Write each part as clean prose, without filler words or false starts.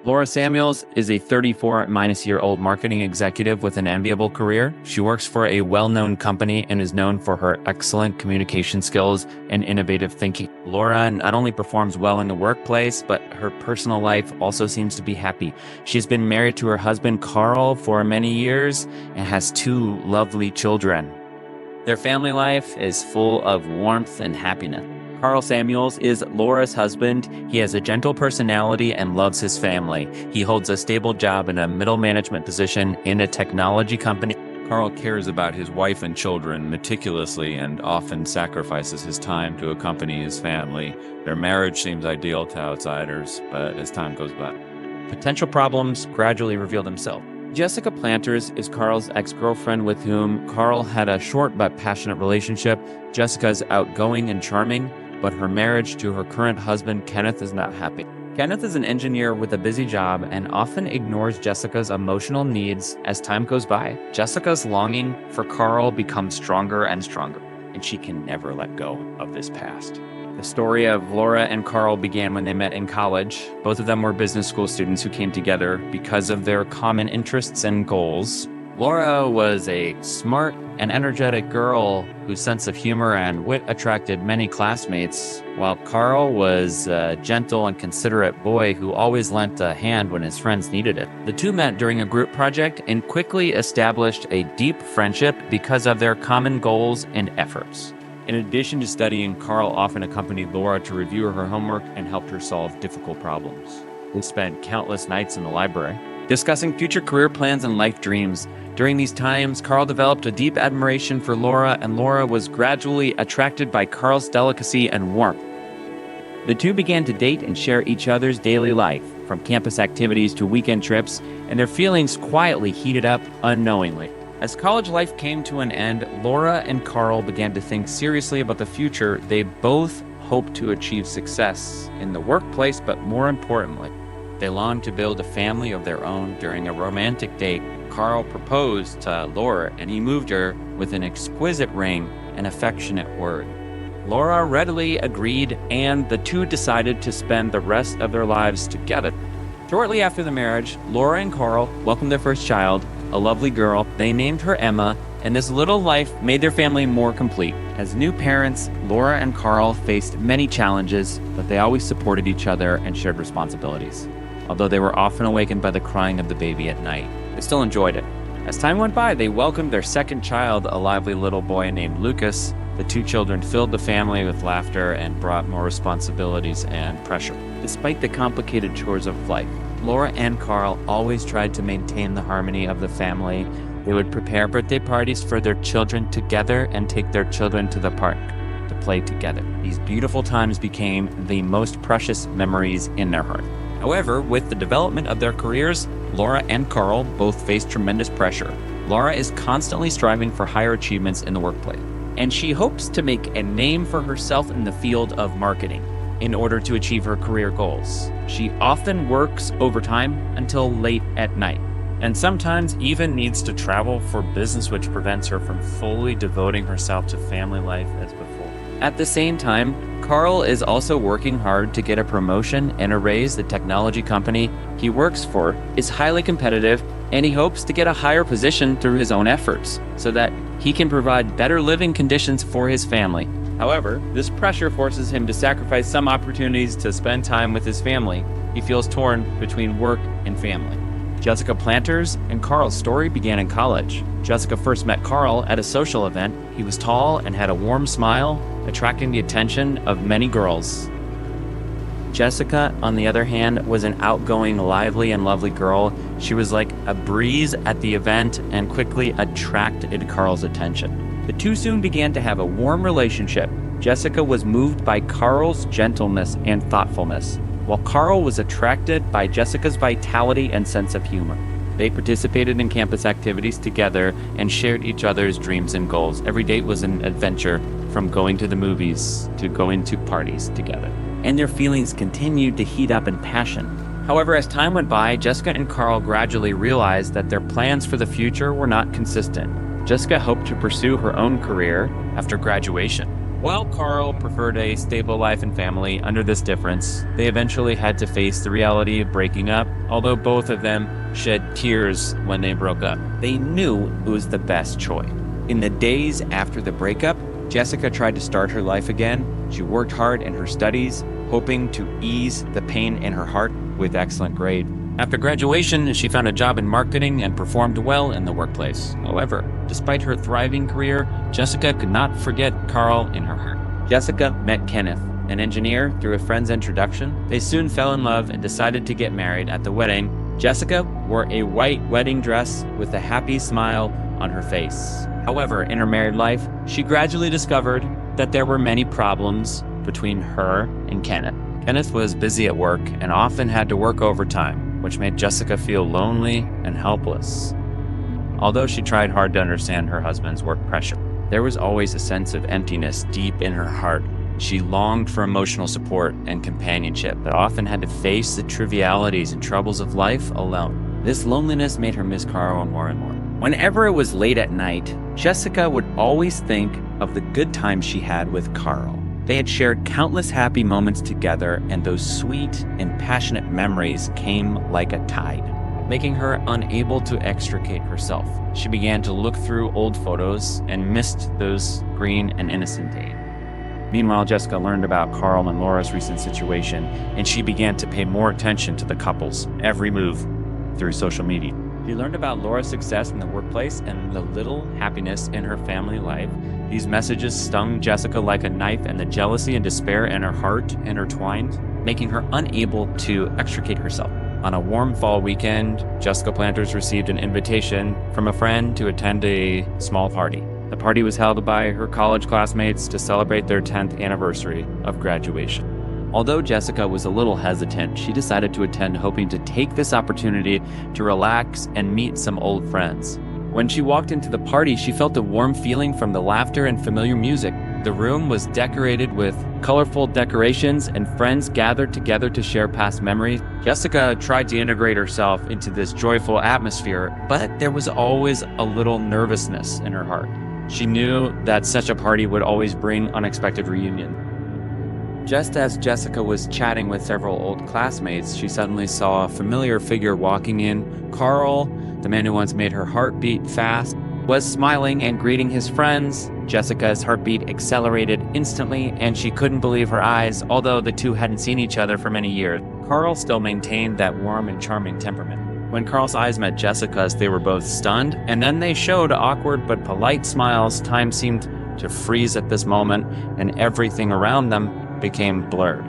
Laura Samuels is a 34-year-old marketing executive with an enviable career. She works for a well-known company and is known for her excellent communication skills and innovative thinking. Laura not only performs well in the workplace, but her personal life also seems to be happy. She's been married to her husband, Carl, for many years and has 2 lovely children. Their family life is full of warmth and happiness. Carl Samuels is Laura's husband. He has a gentle personality and loves his family. He holds a stable job in a middle management position in a technology company. Carl cares about his wife and children meticulously and often sacrifices his time to accompany his family. Their marriage seems ideal to outsiders, but as time goes by, Potential problems gradually reveal themselves. Jessica Planters is Carl's ex-girlfriend with whom Carl had a short but passionate relationship. Jessica is outgoing and charming, but her marriage to her current husband, Kenneth, is not happy. Kenneth is an engineer with a busy job and often ignores Jessica's emotional needs as time goes by. Jessica's longing for Carl becomes stronger and stronger, and she can never let go of this past. The story of Laura and Carl began when they met in college. Both of them were business school students who came together because of their common interests and goals. Laura was a smart and energetic girl whose sense of humor and wit attracted many classmates, while Carl was a gentle and considerate boy who always lent a hand when his friends needed it. The two met during a group project and quickly established a deep friendship because of their common goals and efforts. In addition to studying, Carl often accompanied Laura to review her homework and helped her solve difficult problems. They spent countless nights in the library, discussing future career plans and life dreams. During these times, Carl developed a deep admiration for Laura, and Laura was gradually attracted by Carl's delicacy and warmth. The two began to date and share each other's daily life, from campus activities to weekend trips, and their feelings quietly heated up unknowingly. As college life came to an end, Laura and Carl began to think seriously about the future. They both hoped to achieve success in the workplace, but more importantly, they longed to build a family of their own. During a romantic date, Carl proposed to Laura, and he moved her with an exquisite ring and affectionate word. Laura readily agreed, and the two decided to spend the rest of their lives together. Shortly after the marriage, Laura and Carl welcomed their first child, a lovely girl. They named her Emma, and this little life made their family more complete. As new parents, Laura and Carl faced many challenges, but they always supported each other and shared responsibilities. Although they were often awakened by the crying of the baby at night, they still enjoyed it. As time went by, they welcomed their second child, a lively little boy named Lucas. The two children filled the family with laughter and brought more responsibilities and pressure. Despite the complicated chores of life, Laura and Carl always tried to maintain the harmony of the family. They would prepare birthday parties for their children together and take their children to the park to play together. These beautiful times became the most precious memories in their heart. However, with the development of their careers, Laura and Carl both faced tremendous pressure. Laura is constantly striving for higher achievements in the workplace, and she hopes to make a name for herself in the field of marketing in order to achieve her career goals. She often works overtime until late at night, and sometimes even needs to travel for business, which prevents her from fully devoting herself to family life as before. At the same time, Carl is also working hard to get a promotion and a raise. The technology company he works for is highly competitive, and he hopes to get a higher position through his own efforts so that he can provide better living conditions for his family. However, this pressure forces him to sacrifice some opportunities to spend time with his family. He feels torn between work and family. Jessica Planters and Carl's story began in college. Jessica first met Carl at a social event. He was tall and had a warm smile, attracting the attention of many girls. Jessica, on the other hand, was an outgoing, lively, and lovely girl. She was like a breeze at the event and quickly attracted Carl's attention. The two soon began to have a warm relationship. Jessica was moved by Carl's gentleness and thoughtfulness, while Carl was attracted by Jessica's vitality and sense of humor. They participated in campus activities together and shared each other's dreams and goals. Every date was an adventure, from going to the movies to going to parties together. And their feelings continued to heat up in passion. However, as time went by, Jessica and Carl gradually realized that their plans for the future were not consistent. Jessica hoped to pursue her own career after graduation, While Carl preferred a stable life and family, under this difference, they eventually had to face the reality of breaking up, although both of them shed tears when they broke up. They knew it was the best choice. In the days after the breakup, Jessica tried to start her life again. She worked hard in her studies, hoping to ease the pain in her heart with excellent grades. After graduation, she found a job in marketing and performed well in the workplace. However, despite her thriving career, Jessica could not forget Carl in her heart. Jessica met Kenneth, an engineer, through a friend's introduction. They soon fell in love and decided to get married. At the wedding, Jessica wore a white wedding dress with a happy smile on her face. However, in her married life, she gradually discovered that there were many problems between her and Kenneth. Kenneth was busy at work and often had to work overtime, which made Jessica feel lonely and helpless. Although she tried hard to understand her husband's work pressure, there was always a sense of emptiness deep in her heart. She longed for emotional support and companionship, but often had to face the trivialities and troubles of life alone. This loneliness made her miss Carl more and more. Whenever it was late at night, Jessica would always think of the good times she had with Carl. They had shared countless happy moments together, and those sweet and passionate memories came like a tide, making her unable to extricate herself. She began to look through old photos and missed those green and innocent days. Meanwhile, Jessica learned about Carl and Laura's recent situation, and she began to pay more attention to the couple's every move through social media. She learned about Laura's success in the workplace and the little happiness in her family life. These messages stung Jessica like a knife, and the jealousy and despair in her heart intertwined, making her unable to extricate herself. On a warm fall weekend, Jessica Planters received an invitation from a friend to attend a small party. The party was held by her college classmates to celebrate their 10th anniversary of graduation. Although Jessica was a little hesitant, she decided to attend, hoping to take this opportunity to relax and meet some old friends. When she walked into the party, she felt a warm feeling from the laughter and familiar music. The room was decorated with colorful decorations, and friends gathered together to share past memories. Jessica tried to integrate herself into this joyful atmosphere, but there was always a little nervousness in her heart. She knew that such a party would always bring unexpected reunions. Just as Jessica was chatting with several old classmates, she suddenly saw a familiar figure walking in. Carl, the man who once made her heart beat fast, was smiling and greeting his friends. Jessica's heartbeat accelerated instantly, and she couldn't believe her eyes, although the two hadn't seen each other for many years. Carl still maintained that warm and charming temperament. When Carl's eyes met Jessica's, they were both stunned, and then they showed awkward but polite smiles. Time seemed to freeze at this moment, and everything around them became blurred,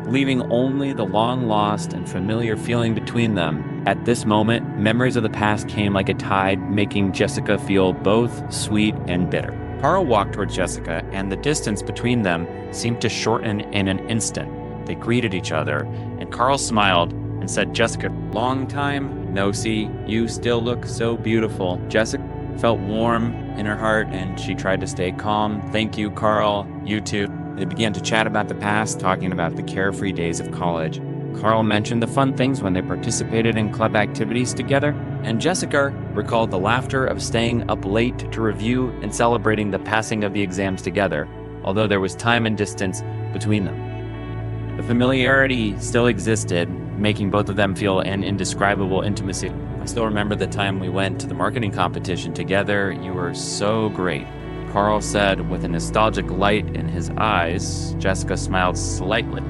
leaving only the long-lost and familiar feeling between them. At this moment, memories of the past came like a tide, making Jessica feel both sweet and bitter. Carl walked towards Jessica, and the distance between them seemed to shorten in an instant. They greeted each other, and Carl smiled and said, "Jessica, long time no see. You still look so beautiful." Jessica felt warm in her heart, and she tried to stay calm. "Thank you, Carl. You too." They began to chat about the past, talking about the carefree days of college. Carl mentioned the fun things when they participated in club activities together, and Jessica recalled the laughter of staying up late to review and celebrating the passing of the exams together, although there was time and distance between them. The familiarity still existed, making both of them feel an indescribable intimacy. "I still remember the time we went to the marketing competition together. You were so great," Carl said with a nostalgic light in his eyes. Jessica smiled slightly,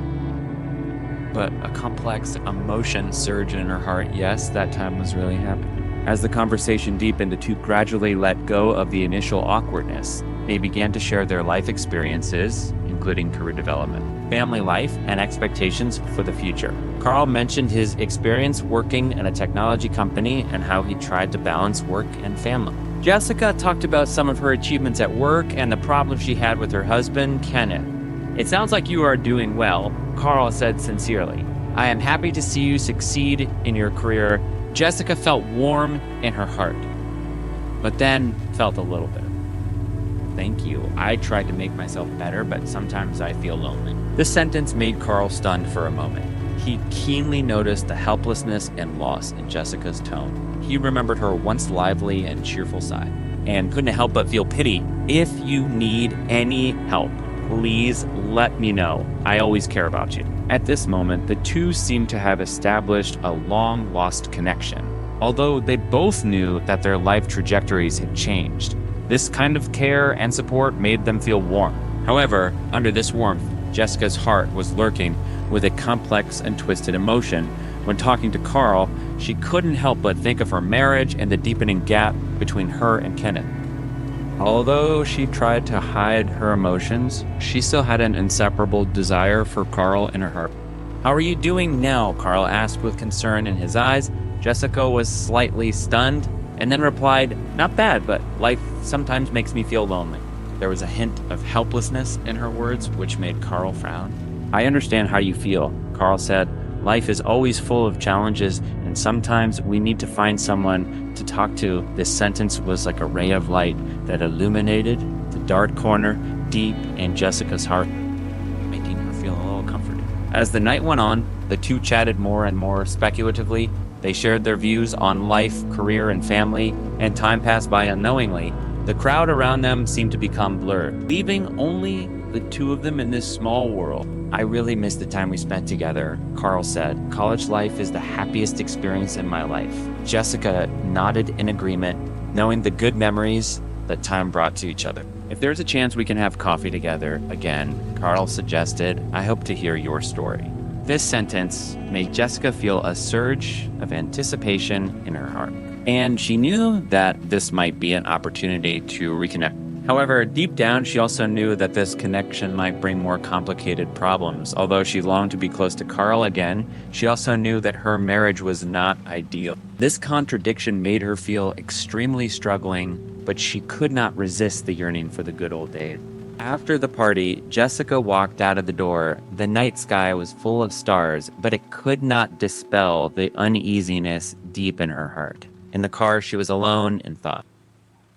but a complex emotion surged in her heart. Yes, that time was really happy. As the conversation deepened, the two gradually let go of the initial awkwardness. They began to share their life experiences, including career development, family life, and expectations for the future. Carl mentioned his experience working in a technology company and how he tried to balance work and family. Jessica talked about some of her achievements at work and the problems she had with her husband, Kenneth. "It sounds like you are doing well," Carl said sincerely. "I am happy to see you succeed in your career." Jessica felt warm in her heart, but then felt a little bitter. "Thank you. I tried to make myself better, but sometimes I feel lonely." This sentence made Carl stunned for a moment. He keenly noticed the helplessness and loss in Jessica's tone. He remembered her once lively and cheerful side. and couldn't help but feel pity. If you need any help, please let me know. I always care about you. At this moment, the two seemed to have established a long-lost connection, although they both knew that their life trajectories had changed. This kind of care and support made them feel warm. However, under this warmth, Jessica's heart was lurking with a complex and twisted emotion. When talking to Carl, she couldn't help but think of her marriage and the deepening gap between her and Kenneth. Although she tried to hide her emotions, she still had an inseparable desire for Carl in her heart. "How are you doing now?" Carl asked with concern in his eyes. Jessica was slightly stunned and then replied, "Not bad, but life sometimes makes me feel lonely." There was a hint of helplessness in her words, which made Carl frown. "I understand how you feel," Carl said. "Life is always full of challenges, and sometimes we need to find someone to talk to." This sentence was like a ray of light that illuminated the dark corner deep in Jessica's heart, making her feel a little comforted. As the night went on, the two chatted more and more speculatively. They shared their views on life, career, and family, and time passed by unknowingly. The crowd around them seemed to become blurred, leaving only the two of them in this small world. "I really miss the time we spent together," Carl said. "College life is the happiest experience in my life." Jessica nodded in agreement, knowing the good memories that time brought to each other. "If there's a chance we can have coffee together again," Carl suggested, "I hope to hear your story." This sentence made Jessica feel a surge of anticipation in her heart, and she knew that this might be an opportunity to reconnect. However, deep down, she also knew that this connection might bring more complicated problems. Although she longed to be close to Carl again, she also knew that her marriage was not ideal. This contradiction made her feel extremely struggling, but she could not resist the yearning for the good old days. After the party, Jessica walked out of the door. The night sky was full of stars, but it could not dispel the uneasiness deep in her heart. In the car, she was alone in thought,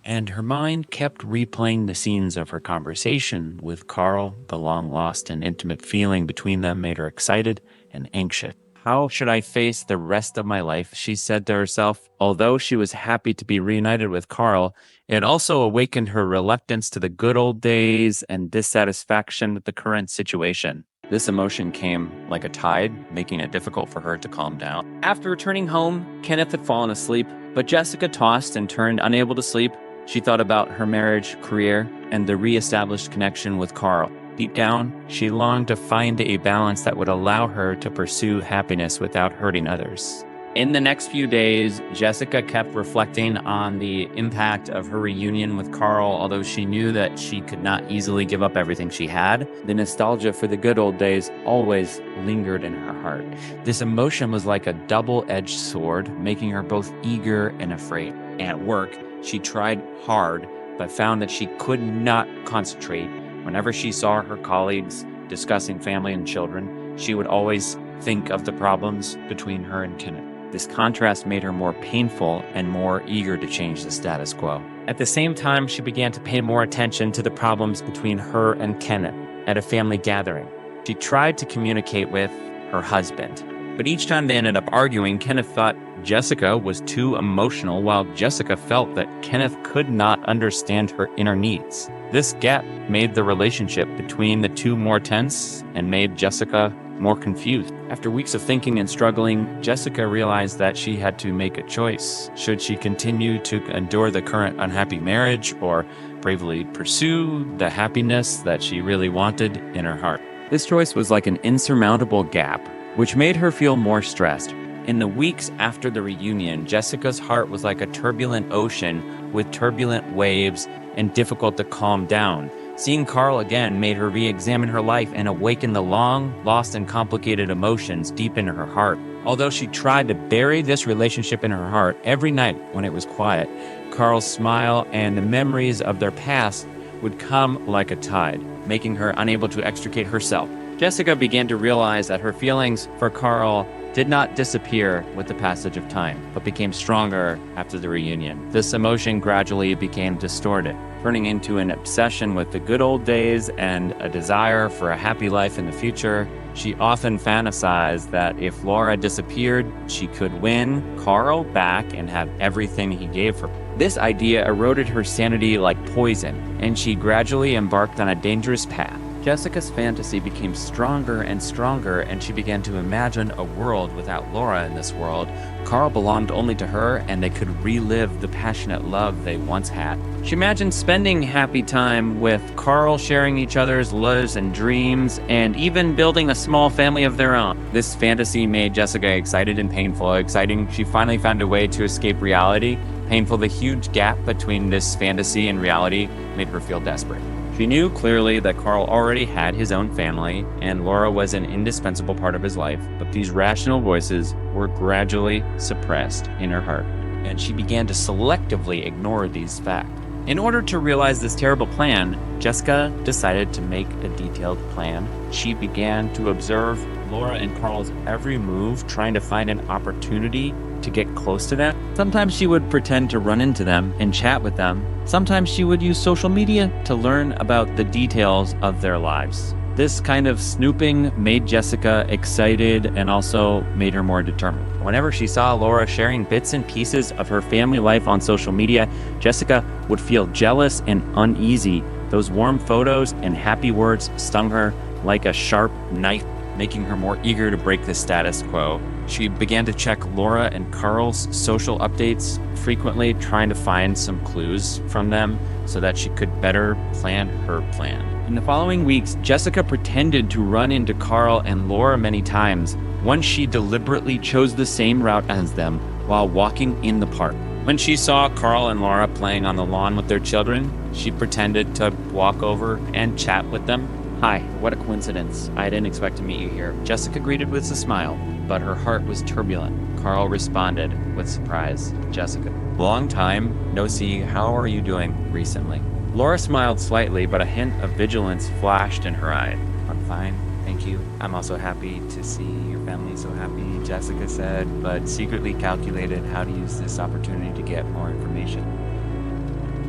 and her mind kept replaying the scenes of her conversation with Carl. The long-lost and intimate feeling between them made her excited and anxious. "How should I face the rest of my life?" she said to herself. Although she was happy to be reunited with Carl, it also awakened her reluctance to the good old days and dissatisfaction with the current situation. This emotion came like a tide, making it difficult for her to calm down. After returning home, Kenneth had fallen asleep, but Jessica tossed and turned, unable to sleep. She thought about her marriage, career, and the re-established connection with Carl. Deep down, she longed to find a balance that would allow her to pursue happiness without hurting others. In the next few days, Jessica kept reflecting on the impact of her reunion with Carl. Although she knew that she could not easily give up everything she had, the nostalgia for the good old days always lingered in her heart. This emotion was like a double-edged sword, making her both eager and afraid. At work, she tried hard, but found that she could not concentrate. Whenever she saw her colleagues discussing family and children, she would always think of the problems between her and Kenneth. This contrast made her more painful and more eager to change the status quo. At the same time, she began to pay more attention to the problems between her and Kenneth at a family gathering. She tried to communicate with her husband, but each time they ended up arguing, Kenneth thought Jessica was too emotional, while Jessica felt that Kenneth could not understand her inner needs. This gap made the relationship between the two more tense and made Jessica more confused. After weeks of thinking and struggling, Jessica realized that she had to make a choice. Should she continue to endure the current unhappy marriage or bravely pursue the happiness that she really wanted in her heart? This choice was like an insurmountable gap, which made her feel more stressed. In the weeks after the reunion, Jessica's heart was like a turbulent ocean with turbulent waves and difficult to calm down. Seeing Carl again made her re-examine her life and awaken the long, lost, and complicated emotions deep in her heart. Although she tried to bury this relationship in her heart, every night when it was quiet, Carl's smile and the memories of their past would come like a tide, making her unable to extricate herself. Jessica began to realize that her feelings for Carl did not disappear with the passage of time, but became stronger after the reunion. This emotion gradually became distorted, turning into an obsession with the good old days and a desire for a happy life in the future. She often fantasized that if Laura disappeared, she could win Carl back and have everything he gave her. This idea eroded her sanity like poison, and she gradually embarked on a dangerous path. Jessica's fantasy became stronger and stronger, and she began to imagine a world without Laura in this world. Carl belonged only to her, and they could relive the passionate love they once had. She imagined spending happy time with Carl, sharing each other's loves and dreams, and even building a small family of their own. This fantasy made Jessica excited and painful. Exciting, she finally found a way to escape reality. Painful, the huge gap between this fantasy and reality made her feel desperate. She knew clearly that Carl already had his own family, and Laura was an indispensable part of his life, but these rational voices were gradually suppressed in her heart, and she began to selectively ignore these facts. In order to realize this terrible plan, Jessica decided to make a detailed plan. She began to observe Laura and Carl's every move, trying to find an opportunity to get close to them. Sometimes she would pretend to run into them and chat with them. Sometimes she would use social media to learn about the details of their lives. This kind of snooping made Jessica excited and also made her more determined. Whenever she saw Laura sharing bits and pieces of her family life on social media, Jessica would feel jealous and uneasy. Those warm photos and happy words stung her like a sharp knife, making her more eager to break the status quo. She began to check Laura and Carl's social updates frequently, trying to find some clues from them so that she could better plan her plan. In the following weeks, Jessica pretended to run into Carl and Laura many times. Once she deliberately chose the same route as them while walking in the park. When she saw Carl and Laura playing on the lawn with their children, she pretended to walk over and chat with them. "Hi, what a coincidence. I didn't expect to meet you here." Jessica greeted with a smile, but her heart was turbulent. Carl responded with surprise. "Jessica, long time no see. How are you doing recently?" Laura smiled slightly, but a hint of vigilance flashed in her eye. "I'm fine, thank you. I'm also happy to see your family so happy," Jessica said, but secretly calculated how to use this opportunity to get more information.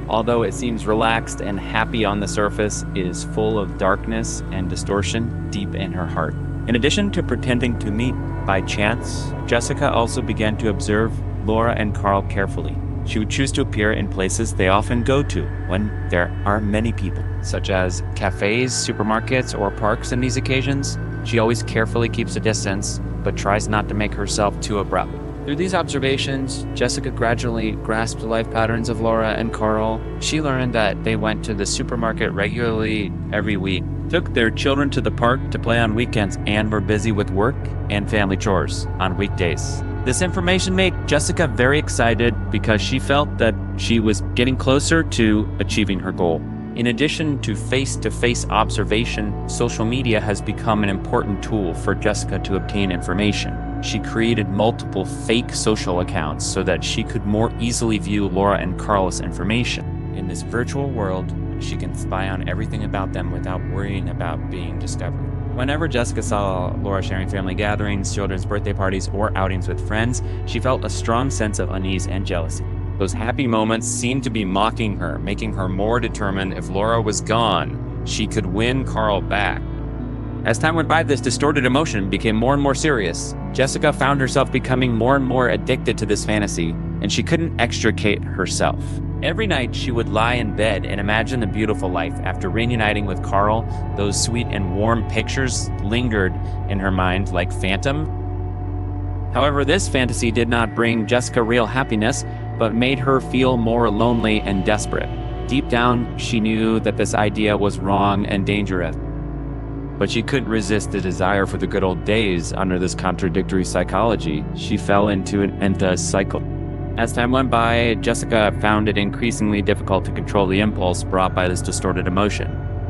Although it seems relaxed and happy on the surface, it is full of darkness and distortion deep in her heart. In addition to pretending to meet by chance, Jessica also began to observe Laura and Carl carefully. She would choose to appear in places they often go to when there are many people, such as cafes, supermarkets, or parks. In these occasions, she always carefully keeps a distance, but tries not to make herself too abrupt. Through these observations, Jessica gradually grasped the life patterns of Laura and Carl. She learned that they went to the supermarket regularly every week, took their children to the park to play on weekends, and were busy with work and family chores on weekdays. This information made Jessica very excited because she felt that she was getting closer to achieving her goal. In addition to face-to-face observation, social media has become an important tool for Jessica to obtain information. She created multiple fake social accounts so that she could more easily view Laura and Carl's information. In this virtual world, she can spy on everything about them without worrying about being discovered. Whenever Jessica saw Laura sharing family gatherings, children's birthday parties, or outings with friends, she felt a strong sense of unease and jealousy. Those happy moments seemed to be mocking her, making her more determined if Laura was gone, she could win Carl back. As time went by, this distorted emotion became more and more serious. Jessica found herself becoming more and more addicted to this fantasy, and she couldn't extricate herself. Every night, she would lie in bed and imagine the beautiful life. After reuniting with Carl, those sweet and warm pictures lingered in her mind like phantom. However, this fantasy did not bring Jessica real happiness, but made her feel more lonely and desperate. Deep down, she knew that this idea was wrong and dangerous. But she couldn't resist the desire for the good old days. Under this contradictory psychology, she fell into an endless cycle. As time went by, Jessica found it increasingly difficult to control the impulse brought by this distorted emotion.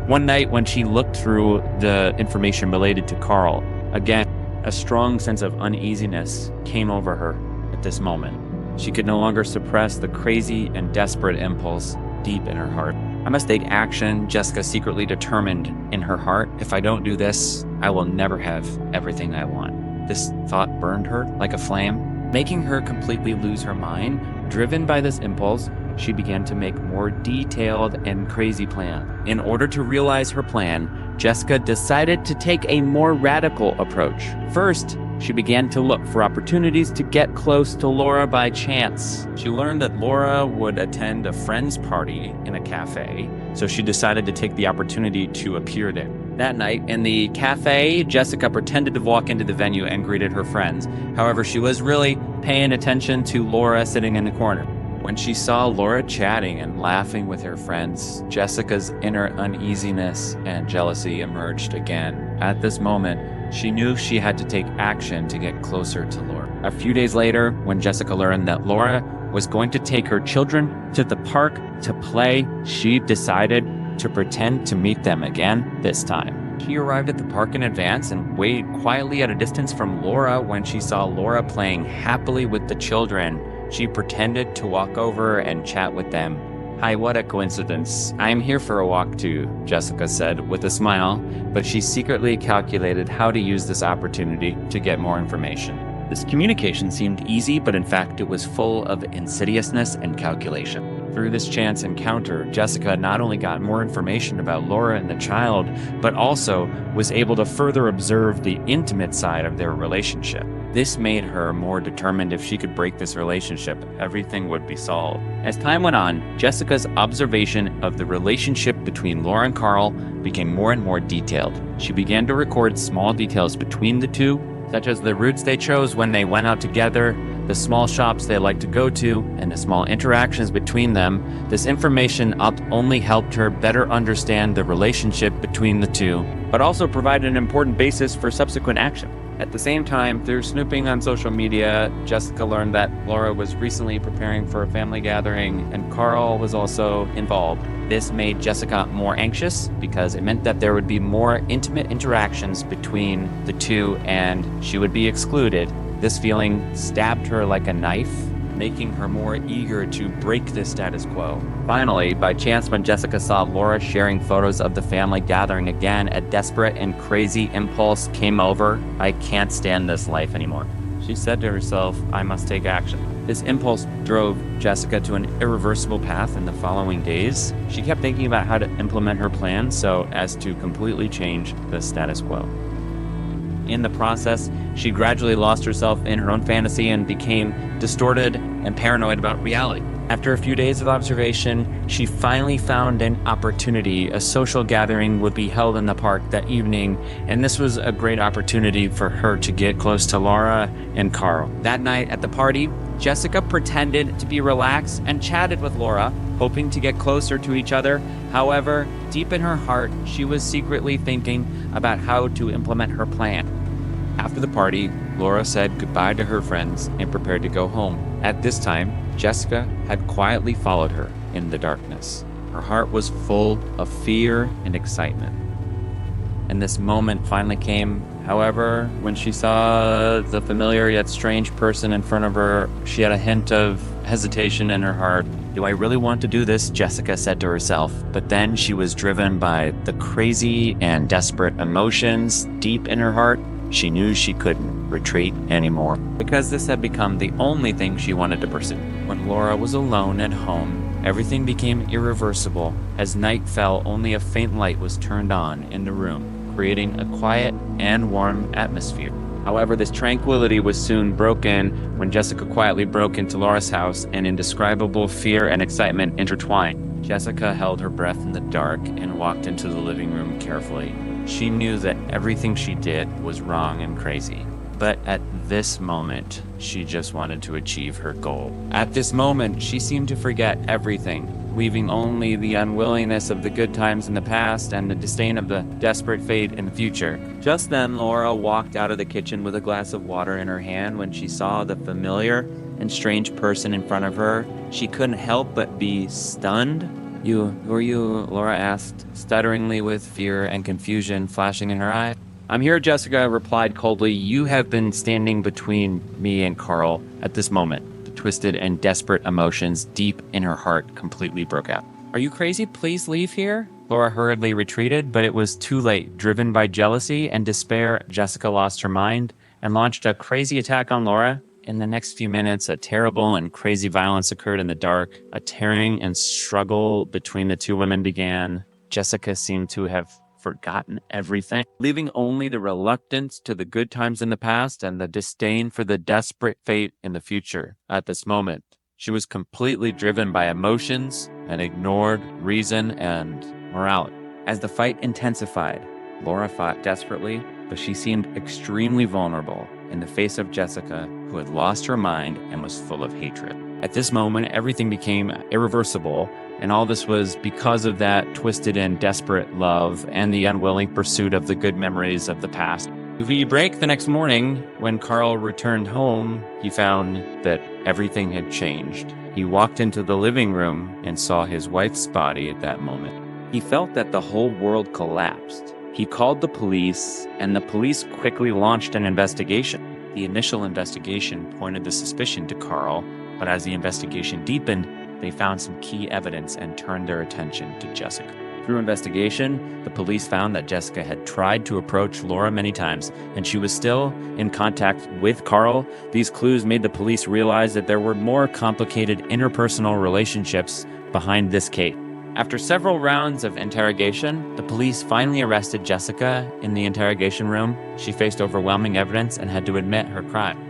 One night, when she looked through the information related to Carl, again, a strong sense of uneasiness came over her at this moment. She could no longer suppress the crazy and desperate impulse deep in her heart. "I must take action," Jessica secretly determined in her heart. "If I don't do this, I will never have everything I want." This thought burned her like a flame, making her completely lose her mind. Driven by this impulse, she began to make more detailed and crazy plans. In order to realize her plan, Jessica decided to take a more radical approach. First, she began to look for opportunities to get close to Laura by chance. She learned that Laura would attend a friend's party in a cafe, so she decided to take the opportunity to appear there. That night, in the cafe, Jessica pretended to walk into the venue and greeted her friends. However, she was really paying attention to Laura sitting in the corner. When she saw Laura chatting and laughing with her friends, Jessica's inner uneasiness and jealousy emerged again. At this moment, she knew she had to take action to get closer to Laura. A few days later, when Jessica learned that Laura was going to take her children to the park to play, she decided to pretend to meet them again this time. She arrived at the park in advance and waited quietly at a distance from Laura. When she saw Laura playing happily with the children, she pretended to walk over and chat with them. "Hi, what a coincidence. I'm here for a walk too," Jessica said with a smile, but she secretly calculated how to use this opportunity to get more information. This communication seemed easy, but in fact it was full of insidiousness and calculation. Through this chance encounter, Jessica not only got more information about Laura and the child, but also was able to further observe the intimate side of their relationship. This made her more determined. If she could break this relationship, everything would be solved. As time went on, Jessica's observation of the relationship between Laura and Carl became more and more detailed. She began to record small details between the two, such as the routes they chose when they went out together, the small shops they liked to go to, and the small interactions between them. This information only helped her better understand the relationship between the two, but also provided an important basis for subsequent action. At the same time, through snooping on social media, Jessica learned that Laura was recently preparing for a family gathering and Carl was also involved. This made Jessica more anxious because it meant that there would be more intimate interactions between the two and she would be excluded. This feeling stabbed her like a knife, making her more eager to break the status quo. Finally, by chance, when Jessica saw Laura sharing photos of the family gathering again, a desperate and crazy impulse came over. "I can't stand this life anymore," she said to herself. "I must take action." This impulse drove Jessica to an irreversible path in the following days. She kept thinking about how to implement her plan so as to completely change the status quo. In the process, she gradually lost herself in her own fantasy and became distorted and paranoid about reality. After a few days of observation, she finally found an opportunity. A social gathering would be held in the park that evening, and this was a great opportunity for her to get close to Laura and Carl. That night at the party, Jessica pretended to be relaxed and chatted with Laura, hoping to get closer to each other. However, deep in her heart, she was secretly thinking about how to implement her plan. After the party, Laura said goodbye to her friends and prepared to go home. At this time, Jessica had quietly followed her in the darkness. Her heart was full of fear and excitement. And this moment finally came. However, when she saw the familiar yet strange person in front of her, she had a hint of hesitation in her heart. "Do I really want to do this?" Jessica said to herself. But then she was driven by the crazy and desperate emotions deep in her heart. She knew she couldn't retreat anymore because this had become the only thing she wanted to pursue. When Laura was alone at home, everything became irreversible. As night fell, only a faint light was turned on in the room, creating a quiet and warm atmosphere. However, this tranquility was soon broken when Jessica quietly broke into Laura's house and indescribable fear and excitement intertwined. Jessica held her breath in the dark and walked into the living room carefully. She knew that everything she did was wrong and crazy. But at this moment, she just wanted to achieve her goal. At this moment, she seemed to forget everything, leaving only the unwillingness of the good times in the past and the disdain of the desperate fate in the future. Just then, Laura walked out of the kitchen with a glass of water in her hand. When she saw the familiar and strange person in front of her, she couldn't help but be stunned. "Who are you?" Laura asked, stutteringly with fear and confusion flashing in her eye. "I'm here," Jessica replied coldly. "You have been standing between me and Carl at this moment." The twisted and desperate emotions deep in her heart completely broke out. "Are you crazy? Please leave here." Laura hurriedly retreated, but it was too late. Driven by jealousy and despair, Jessica lost her mind and launched a crazy attack on Laura. In the next few minutes, a terrible and crazy violence occurred in the dark. A tearing and struggle between the two women began. Jessica seemed to have forgotten everything, leaving only the reluctance to the good times in the past and the disdain for the desperate fate in the future. At this moment, she was completely driven by emotions and ignored reason and morality. As the fight intensified, Laura fought desperately, but she seemed extremely vulnerable in the face of Jessica, who had lost her mind and was full of hatred. At this moment, everything became irreversible, and all this was because of that twisted and desperate love and the unwilling pursuit of the good memories of the past. We break the next morning. When Carl returned home, he found that everything had changed. He walked into the living room and saw his wife's body at that moment. He felt that the whole world collapsed. He called the police, and the police quickly launched an investigation. The initial investigation pointed the suspicion to Carl, but as the investigation deepened, they found some key evidence and turned their attention to Jessica. Through investigation, the police found that Jessica had tried to approach Laura many times, and she was still in contact with Carl. These clues made the police realize that there were more complicated interpersonal relationships behind this case. After several rounds of interrogation, the police finally arrested Jessica in the interrogation room. She faced overwhelming evidence and had to admit her crime.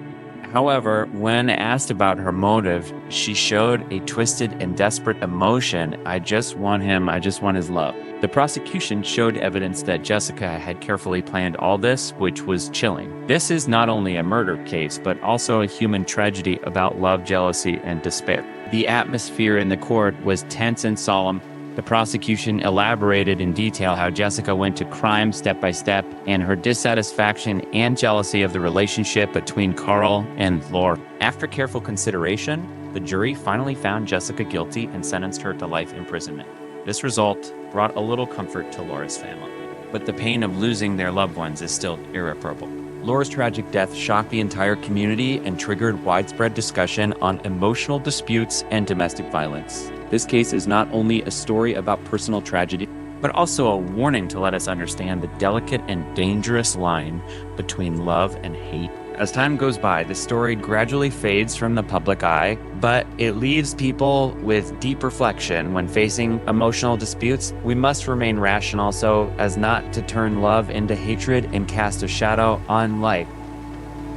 However, when asked about her motive, she showed a twisted and desperate emotion. I just want him, I just want his love. The prosecution showed evidence that Jessica had carefully planned all this, which was chilling. This is not only a murder case, but also a human tragedy about love, jealousy, and despair. The atmosphere in the court was tense and solemn. The prosecution elaborated in detail how Jessica went to crime step by step and her dissatisfaction and jealousy of the relationship between Carl and Laura. After careful consideration, the jury finally found Jessica guilty and sentenced her to life imprisonment. This result brought a little comfort to Laura's family, but the pain of losing their loved ones is still irreparable. Laura's tragic death shocked the entire community and triggered widespread discussion on emotional disputes and domestic violence. This case is not only a story about personal tragedy, but also a warning to let us understand the delicate and dangerous line between love and hate. As time goes by, the story gradually fades from the public eye, but it leaves people with deep reflection. When facing emotional disputes, we must remain rational so as not to turn love into hatred and cast a shadow on life.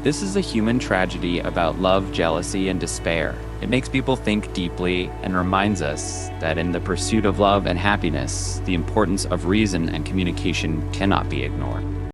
This is a human tragedy about love, jealousy, and despair. It makes people think deeply and reminds us that in the pursuit of love and happiness, the importance of reason and communication cannot be ignored.